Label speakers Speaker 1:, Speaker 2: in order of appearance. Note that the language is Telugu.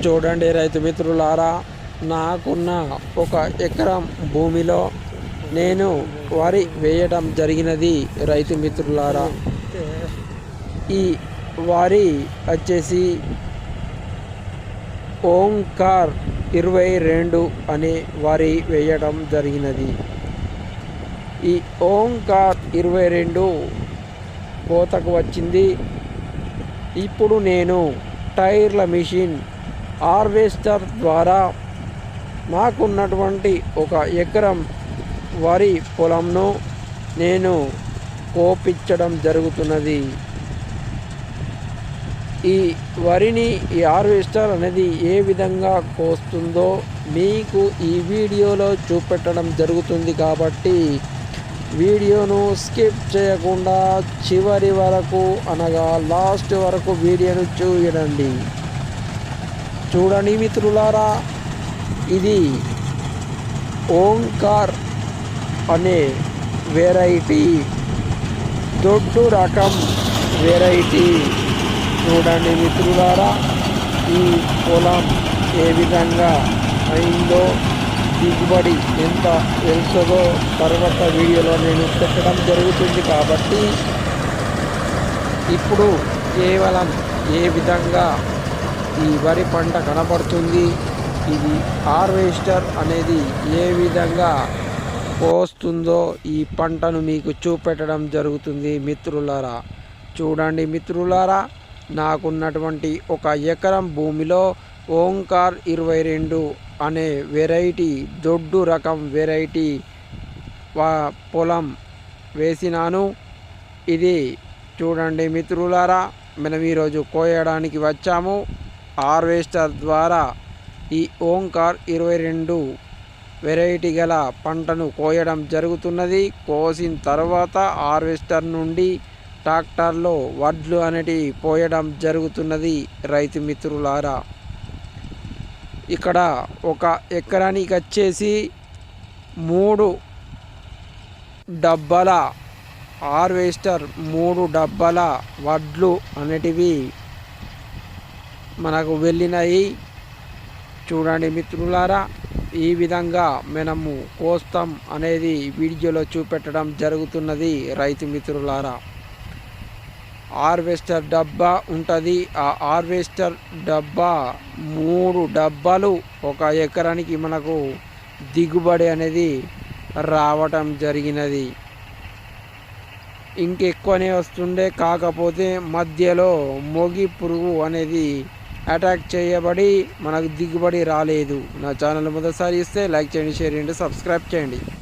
Speaker 1: చూడండి రైతు మిత్రులారా, నాకున్న 1 ఎకరం భూమిలో నేను వరి వేయడం జరిగినది. రైతు మిత్రులారా, ఈ వరి వచ్చేసి ఓంకార్ 22 అనే వరి వేయడం జరిగినది. ఈ ఓంకార్ 22 కోతకు వచ్చింది. ఇప్పుడు నేను టైర్ల మిషన్ హార్వెస్టర్ ద్వారా నాకున్నటువంటి 1 ఎకరం వరి పొలంను నేను కోపించడం జరుగుతున్నది. ఈ వరిని ఈ హార్వెస్టర్ అనేది ఏ విధంగా కోస్తుందో మీకు ఈ వీడియోలో చూపెట్టడం జరుగుతుంది. కాబట్టి వీడియోను స్కిప్ చేయకుండా చివరి వరకు అనగా లాస్ట్ వరకు వీడియోను చూడండి. చూడండి మిత్రులారా, ఇది ఓంకార్ అనే వెరైటీ, దొడ్డు రకం వెరైటీ. చూడండి మిత్రులారా, ఈ పొలం ఏ విధంగా అయిందో, దిగుబడి ఎంత తెలుస్తుందో తర్వాత వీడియోలో నేను పెట్టడం జరుగుతుంది. కాబట్టి ఇప్పుడు కేవలం ఏ విధంగా ఈ వరి పంట కనబడుతుంది, ఇది హార్వెస్టర్ అనేది ఏ విధంగా కోస్తుందో ఈ పంటను మీకు చూపెట్టడం జరుగుతుంది మిత్రులారా. చూడండి మిత్రులారా, నాకున్నటువంటి 1 ఎకరం భూమిలో ఓంకార్ 22 అనే వెరైటీ, దొడ్డు రకం వెరైటీ పొలం వేసినాను. ఇది చూడండి మిత్రులారా, మనం ఈరోజు కోయడానికి వచ్చాము. హార్వెస్టర్ ద్వారా ఈ ఓంకార్ 22 వెరైటీ గల పంటను కోయడం జరుగుతున్నది. కోసిన తర్వాత హార్వెస్టర్ నుండి ట్రాక్టర్లో వడ్లు అనేటివి పోయడం జరుగుతున్నది. రైతు మిత్రులారా, ఇక్కడ 1 ఎకరానికి వచ్చేసి 3 డబ్బాల హార్వెస్టర్, 3 డబ్బాల వడ్లు అనేటివి మనకు వెళ్ళినాయి. చూడండి మిత్రులారా, ఈ విధంగా మనము కోస్తాం అనేది వీడియోలో చూపెట్టడం జరుగుతున్నది. రైతు మిత్రులారా, హార్వెస్టర్ డబ్బా ఉంటుంది. ఆ హార్వెస్టర్ డబ్బా 3 డబ్బాలు 1 ఎకరానికి మనకు దిగుబడి అనేది రావటం జరిగినది. ఇంకెక్కువనే వస్తుండే, కాకపోతే మధ్యలో మొగి పురుగు అనేది అటాక్ చేయబడి మనకు దిగుబడి రాలేదు. నా ఛానల్ మొదటిసారి ఇస్తే లైక్ చేయండి, షేర్ చేయండి, సబ్స్క్రైబ్ చేయండి.